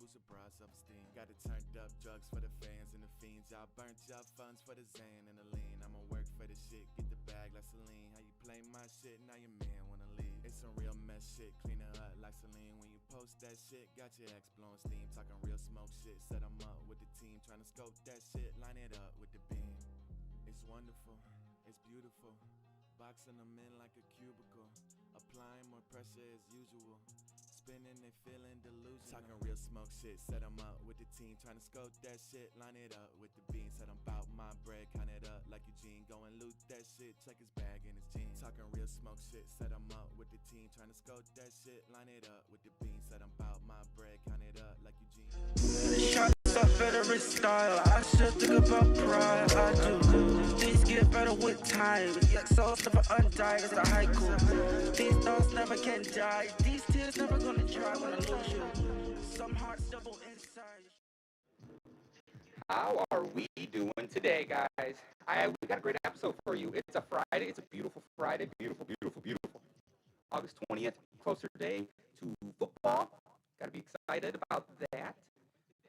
boost a broad self-esteem. Got it turned up, drugs for the fans and the fiends. Y'all burnt y'all funds for the Xan and the lean. I'ma work for the shit, get the bag like Celine. How you play my shit, now your man wanna leave. It's some real mess shit, clean it up like Celine. When you post that shit, got your ex blowing steam. Talking real smoke shit, set 'em up with the team. Trying to scope that shit, line it up with the beam. It's wonderful, it's beautiful. Boxing them in like a cubicle. Applying more pressure as usual. Spinning and feeling delusional. Talking real smoke shit, set 'em up with the team. Trying to scope that shit, line it up with the beam. Said I'm bout my bread, count it up like Eugene. Go and loot that shit, check his bag and his jeans. Talking real smoke shit, set 'em up with the team. Trying to scope that shit, line it up with the beam. Said I'm bout my bread, count it up like Eugene. Shots up veteran style. I should think about pride. I do. Things get better with time. Yet souls never undied. It's a haiku. These thoughts never can die. These tears never gonna dry when I lose you. Some hearts double inside. How are we doing today, guys? We got a great episode for you. It's a Friday. It's a beautiful Friday. Beautiful, beautiful, beautiful. August 20th, closer day to football. Got to be excited about that.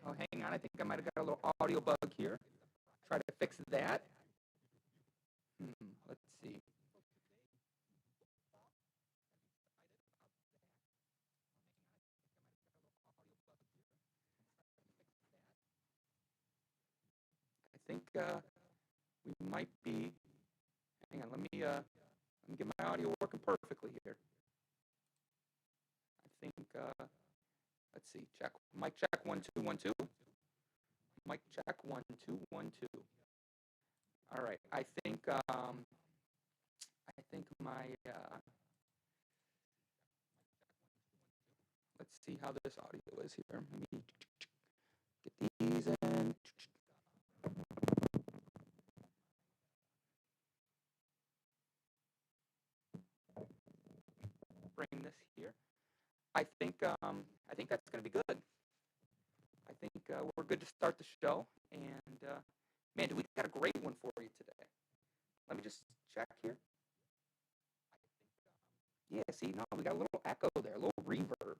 Oh, hang on. I think I might have got a little audio bug here. Try to fix that. Let's see. I think we might be. Hang on. Let me get my audio working perfectly here. I think. Let's see. Check. Mic check 1 2 1 2. Mic check 1 2 1 2. All right. I think my let's see how this audio is here. Let me get these in. Bring this here. I think that's going to be good. I think we're good to start the show. And man, we got a great one for you today. Let me just check here. Yeah, see, no, we got a little echo there, a little reverb.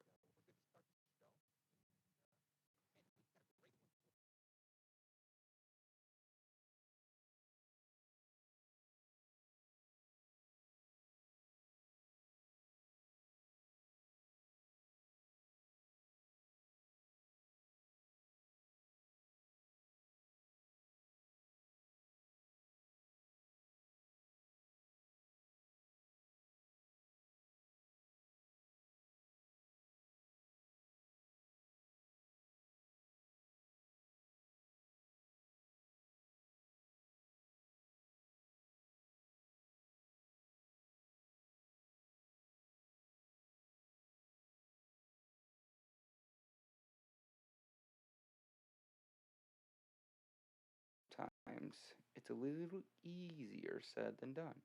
Times it's a little easier said than done.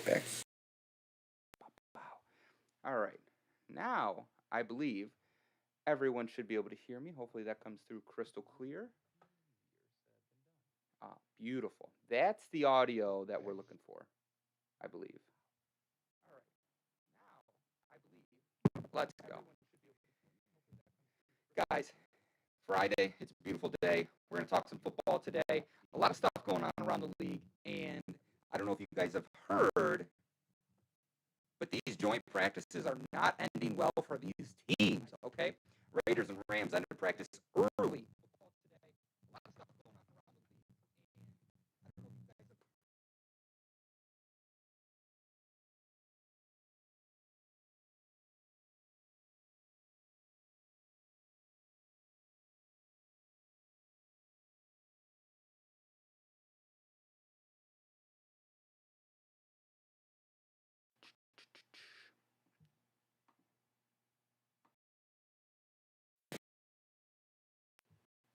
Okay. Wow. All right. Now, I believe everyone should be able to hear me. Hopefully that comes through crystal clear. Ah, beautiful. That's the audio that we're looking for, I believe. All right. Now, I believe. Let's go. Guys, Friday. It's a beautiful day. We're going to talk some football today. A lot of stuff going on around the league. And I don't know if you guys have heard, but these joint practices are not ending well for these teams, okay? Raiders and Rams ended practice early.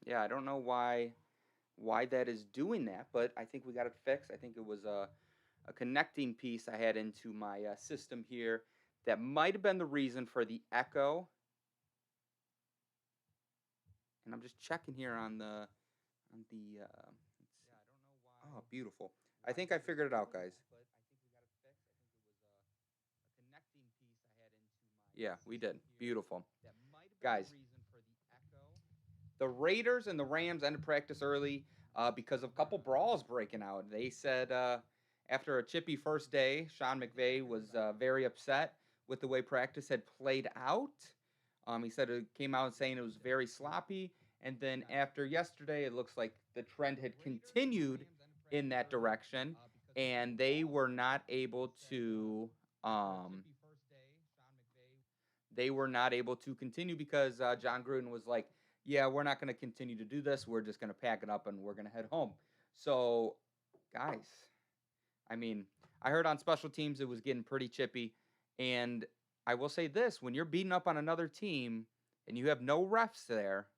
Yeah, I don't know why that is doing that, but I think we got it fixed. I think it was a connecting piece I had into my system here that might have been the reason for the echo. And I'm just checking here on the oh, beautiful. I think I figured it out, guys. Yeah, we did. Beautiful. Guys, the Raiders and the Rams ended practice early because of a couple brawls breaking out. They said after a chippy first day, Sean McVay was very upset with the way practice had played out. He said it came out saying it was very sloppy. And then after yesterday, it looks like the trend had continued in that direction, and um, they were not able to continue because John Gruden was like, "Yeah, we're not going to continue to do this. We're just going to pack it up and we're going to head home." So, guys, I mean, I heard on special teams it was getting pretty chippy, and I will say this: when you're beating up on another team and you have no refs there,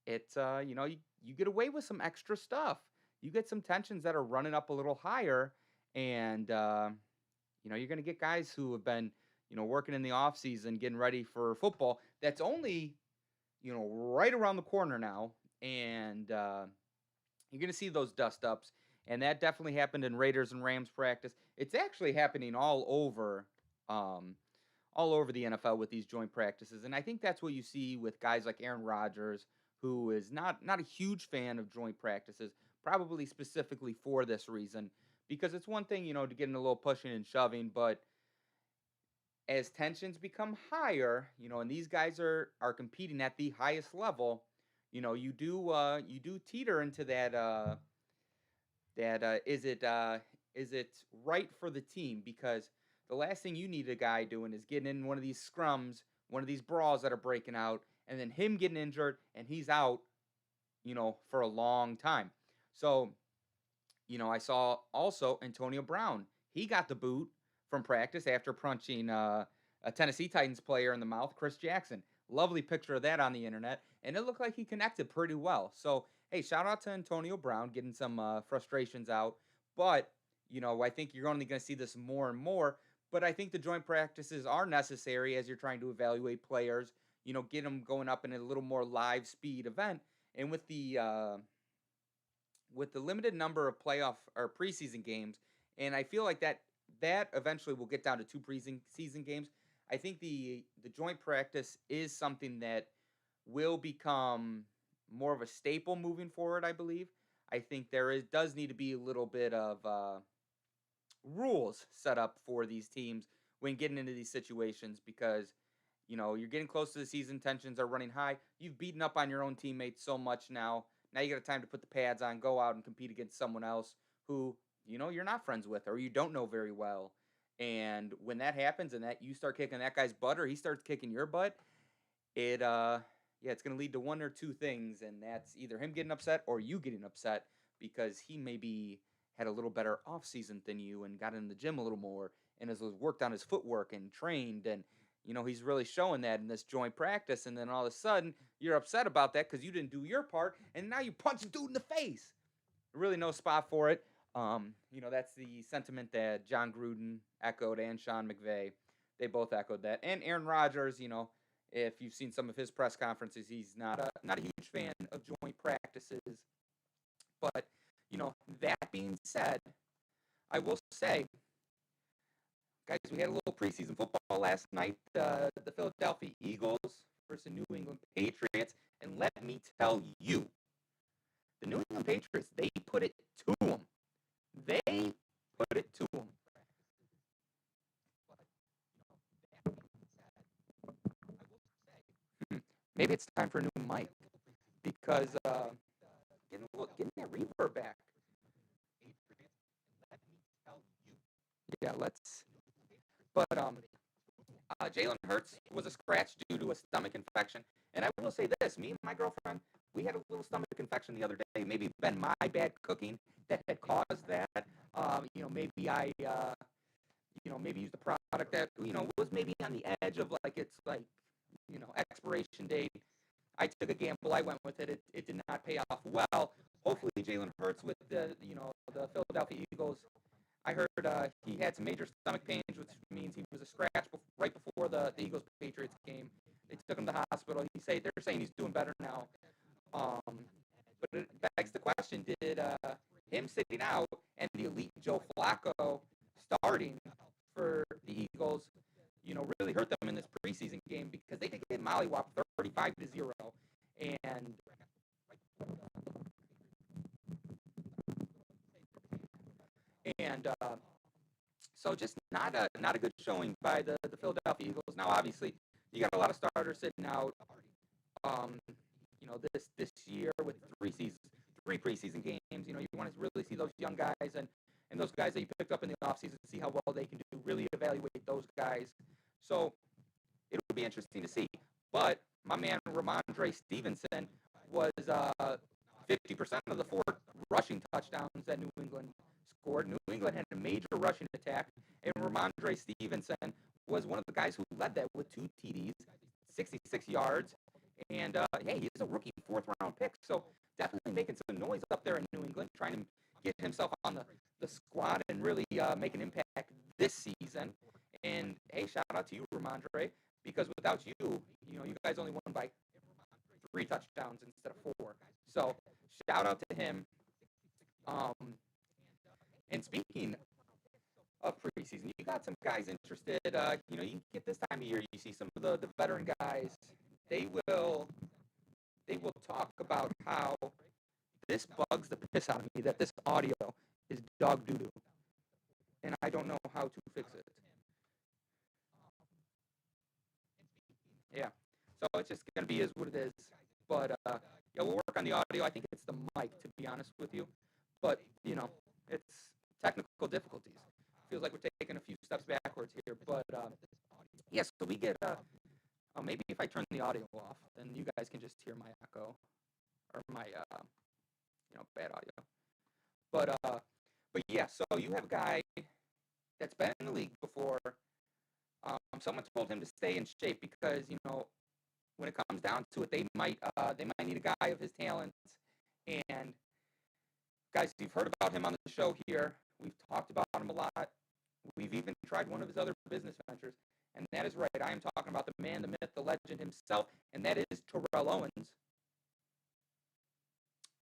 it's you get away with some extra stuff. You get some tensions that are running up a little higher, and you're going to get guys who have been working in the off season, getting ready for football. That's only right around the corner now, and you're going to see those dust ups. And that definitely happened in Raiders and Rams practice. It's actually happening um, all over the NFL with these joint practices, and I think that's what you see with guys like Aaron Rodgers, who is not a huge fan of joint practices, probably specifically for this reason, because it's one thing to get in a little pushing and shoving, but as tensions become higher, and these guys are competing at the highest level, you do teeter into that is it right for the team? Because the last thing you need a guy doing is getting in one of these scrums, one of these brawls that are breaking out, and then him getting injured and he's out, for a long time. So, I saw also Antonio Brown. He got the boot from practice after punching a Tennessee Titans player in the mouth, Chris Jackson. Lovely picture of that on the internet, and it looked like he connected pretty well. So, hey, shout out to Antonio Brown getting some frustrations out. But, I think you're only going to see this more and more. But I think the joint practices are necessary as you're trying to evaluate players, get them going up in a little more live speed event. And with the limited number of playoff or preseason games, and I feel like that eventually will get down to two preseason games. I think the joint practice is something that will become more of a staple moving forward. I believe. I think does need to be a little bit of rules set up for these teams when getting into these situations because you're getting close to the season, tensions are running high. You've beaten up on your own teammates so much now. Now you got time to put the pads on, go out and compete against someone else who you're not friends with or you don't know very well. And when that happens and that you start kicking that guy's butt or he starts kicking your butt, it's going to lead to one or two things, and that's either him getting upset or you getting upset because he maybe had a little better off season than you and got in the gym a little more and has worked on his footwork and trained, and he's really showing that in this joint practice, and then all of a sudden you're upset about that because you didn't do your part, and now you punch a dude in the face. Really no spot for it. That's the sentiment that John Gruden echoed and Sean McVay. They both echoed that. And Aaron Rodgers, if you've seen some of his press conferences, he's not a huge fan of joint practices. But, that being said, I will say, guys, we had a little preseason football last night. The Philadelphia Eagles versus the New England Patriots. And let me tell you, the New England Patriots, they put it to them. They put it to them. Maybe it's time for a new mic because getting that reverb back. Yeah, let's. But Jalen Hurts was a scratch due to a stomach infection, and I will say this: me and my girlfriend, we had a little stomach infection the other day. Maybe been my bad cooking that had caused that. Maybe I, maybe used a product that was maybe on the edge of expiration date. I took a gamble. I went with it. It did not pay off well. Hopefully, Jalen Hurts with the Philadelphia Eagles. I heard he had some major stomach pains, which means he was a scratch right before the Eagles Patriots game. They took him to the hospital. They're saying he's doing better now. But it begs the question: did him sitting out and the elite Joe Flacco starting for the Eagles, really hurt them in this preseason game because they did get mollywop 35-0. And so just not a good showing by the Philadelphia Eagles. Now, obviously, you got a lot of starters sitting out. This year with three preseason games. You want to really see those young guys and those guys that you picked up in the offseason, see how well they can do. Really evaluate those guys. So it'll be interesting to see. But my man Ramondre Stevenson was 50% of the 4 rushing touchdowns that New England scored. New England had a major rushing attack, and Ramondre Stevenson was one of the guys who led that with 2 TDs, 66 yards. And, hey, he's a rookie 4th-round pick, so definitely making some noise up there in New England, trying to get himself on the squad and really make an impact this season. And, hey, shout out to you, Ramondre, because without you, you guys only won by 3 touchdowns instead of 4. So shout out to him. And speaking of preseason, you got some guys interested. You get this time of year, you see some of the veteran guys. They will talk about how this bugs the piss out of me, that this audio is dog doo-doo, and I don't know how to fix it. Yeah, so it's just going to be is what it is. But, we'll work on the audio. I think it's the mic, to be honest with you. But, it's technical difficulties. Feels like we're taking a few steps backwards here. But, yes, so we get, maybe if I turn the audio off, then you guys can just hear my echo or my, bad audio. But yeah, so you have a guy that's been in the league before. Someone told him to stay in shape because, when it comes down to it, they might need a guy of his talent. And guys, you've heard about him on the show here. We've talked about him a lot. We've even tried one of his other business ventures, and that is right. I am talking about the man, the myth, the legend himself, and that is Terrell Owens,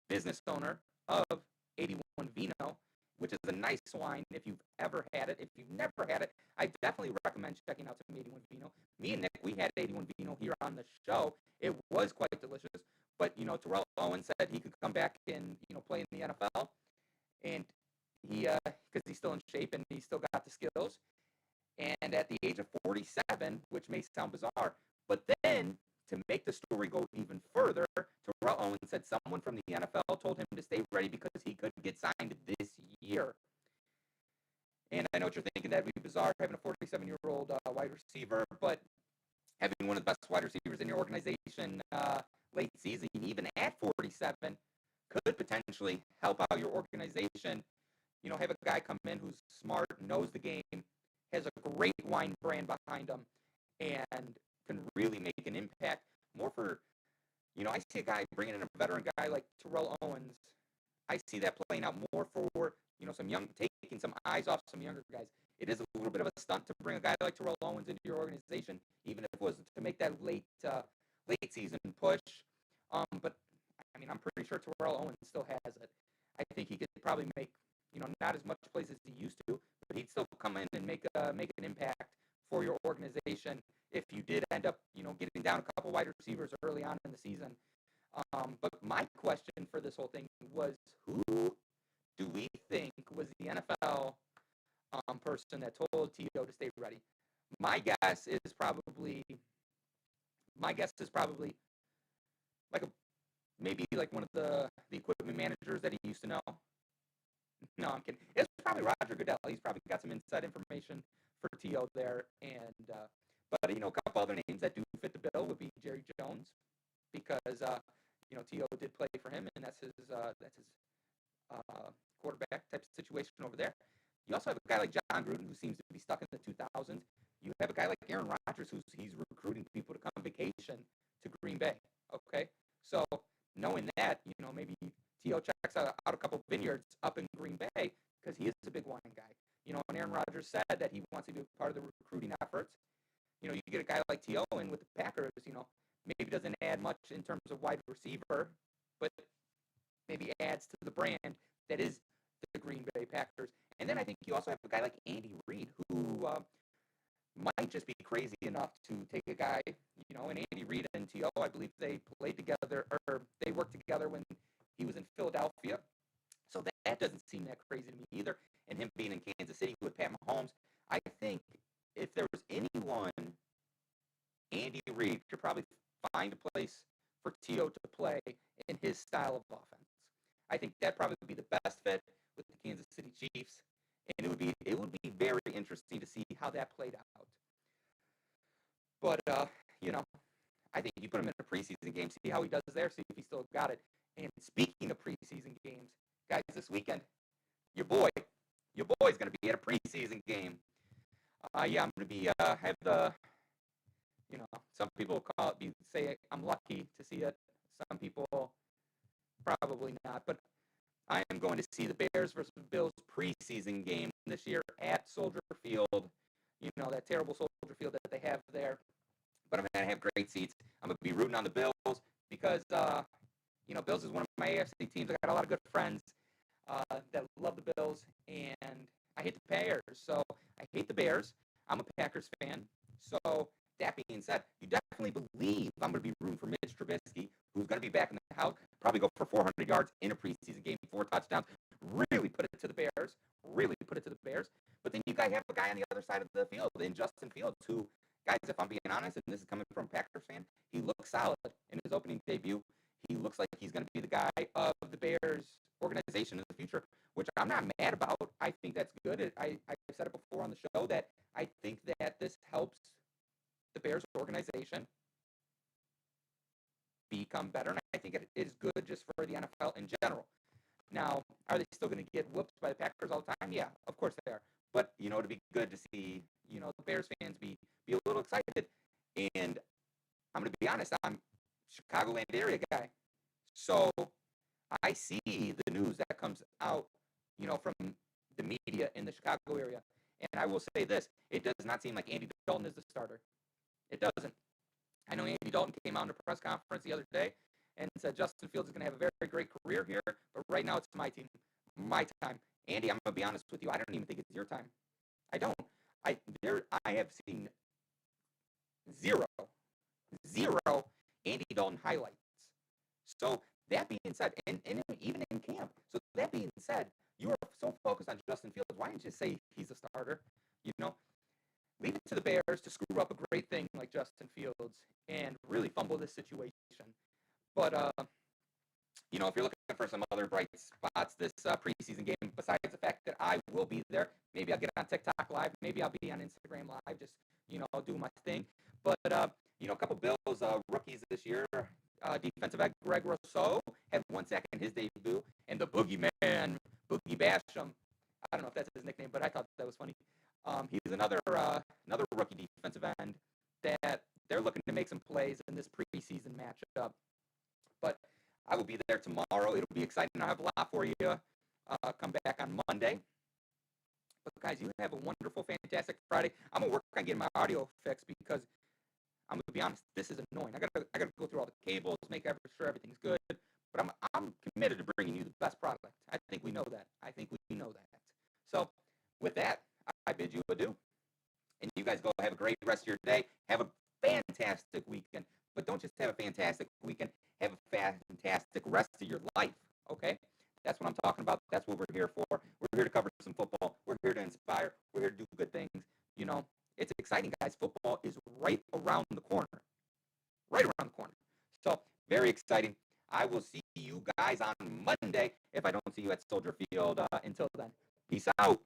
business owner of 81 Vino, which is a nice wine if you've ever had it. If you've never had it, I definitely recommend checking out some 81 Vino. Me and Nick, we had 81 Vino here on the show. It was quite delicious. But, Terrell Owens said he could come back and, play in the NFL. And he, because he's still in shape and he's still got the skills. And at the age of 47, which may sound bizarre, but then to make the story go even further, Terrell Owens said someone from the NFL told him to stay ready because he could get signed this year. And I know what you're thinking, that'd be bizarre having a 47-year-old wide receiver, but having one of the best wide receivers in your organization late season, even at 47, could potentially help out your organization. Have a guy come in who's smart, knows the game, has a great wine brand behind him, and can really make an impact more for, I see a guy bringing in a veteran guy like Terrell Owens. I see that playing out more for, taking some eyes off some younger guys. It is a little bit of a stunt to bring a guy like Terrell Owens into your organization, even if it was to make that late season push. But, I'm pretty sure Terrell Owens still has it. I think he could probably make, not as much plays as he used to, but he'd still come in and make an impact for your organization if you did end up, getting down a couple wide receivers early on in the season. But my question for this whole thing was, who do we think was the NFL person that told T.O. to stay ready? My guess is probably maybe one of the equipment managers that he used to know. No, I'm kidding. It's probably Roger Goodell. He's probably got some inside information for T.O. there. And but a couple other names that do fit the bill would be Jerry Jones, because T.O. did play for him, and that's his quarterback type of situation over there. You also have a guy like John Gruden, who seems to be stuck in the 2000s. You have a guy like Aaron Rodgers, he's recruiting people to come vacation to Green Bay. Okay, so knowing that, maybe T.O. checks out a couple vineyards up in Green Bay because he is a big wine guy. And Aaron Rodgers said that he wants to be part of the recruiting efforts. You get a guy like T.O. in with the Packers, maybe doesn't add much in terms of wide receiver, but maybe adds to the brand that is the Green Bay Packers. And then I think you also have a guy like Andy Reid, who might just be crazy enough to take a guy, and Andy Reid and T.O., I believe they played together, or they worked together when he was in Philadelphia. So that doesn't seem that crazy to me either. And him being in Kansas City with Pat Mahomes, I think if there was anyone, Andy Reid could probably find a place for T.O. to play in his style of offense. I think that'd probably be the best fit with the Kansas City Chiefs, and it would be very interesting to see how that played out. But I think you put him in a preseason game, see how he does there, see if he still got it. And speaking of preseason games, guys, this weekend, your boy's going to be at a preseason game. I'm going to be have the, some people say I'm lucky to see it. Some people probably not, but I am going to see the Bears versus Bills preseason game this year at Soldier Field. That terrible Soldier Field that they have there. But I'm going to have great seats. I'm going to be rooting on the Bills because, Bills is one of my AFC teams. I got a lot of good friends that love the Bills, and I hate the Bears. So I hate the Bears. I'm a Packers fan. So that being said, you definitely believe I'm going to be rooting for Mitch Trubisky, who's going to be back in the house, probably go for 400 yards in a preseason game, 4 touchdowns, really put it to the Bears. But then you guys have a guy on the other side of the field in Justin Fields who, guys, if I'm being honest, and this is coming from a Packers fan, he looks solid in his opening debut. He looks like he's going to be the guy of the Bears organization in the future, which I'm not mad about. I think that's good. I've said it before on the show that I think that this helps the Bears organization become better, and I think it is good just for the NFL in general. Now, are they still going to get whooped by the Packers all the time? Yeah, of course they are. But, it'd be good to see, the Bears fans be a little excited. And I'm going to be honest, I'm a Chicagoland area guy. So I see the news that comes out, from the media in the Chicago area. And I will say this, it does not seem like Andy Dalton is the starter. It doesn't. I know Andy Dalton came out in a press conference the other day and said Justin Fields is going to have a very great career here, but right now it's my team, my time. Andy, I'm going to be honest with you, I don't even think it's your time. I don't. I have seen zero Andy Dalton highlights. So that being said, and even in camp, so that being said, you are so focused on Justin Fields, why didn't you say he's a starter? Leave it to the Bears to screw up a great thing like Justin Fields and really fumble this situation. But, if you're looking for some other bright spots this preseason game, besides the fact that I will be there, maybe I'll get on TikTok Live, maybe I'll be on Instagram Live, just, do my thing. But, a couple Bills rookies this year, defensive end Greg Rousseau had 1 sack in his debut, and the boogeyman, Boogie Basham, I don't know if that's his nickname, but I thought that was funny. He's another rookie defensive end that they're looking to make some plays in this preseason matchup. But I will be there tomorrow. It'll be exciting. I have a lot for you. Come back on Monday. But guys, you have a wonderful, fantastic Friday. I'm gonna work on getting my audio fixed because I'm gonna be honest, this is annoying. I gotta go through all the cables, make sure everything's good. But I'm committed to bringing you the best product. I think we know that. So with that, I bid you adieu. And you guys go have a great rest of your day. Have a fantastic weekend. But don't just have a fantastic weekend. Have a fantastic rest of your life, okay? That's what I'm talking about. That's what we're here for. We're here to cover some football. We're here to inspire. We're here to do good things. It's exciting, guys. Football is right around the corner. So, very exciting. I will see you guys on Monday if I don't see you at Soldier Field. Until then, peace out.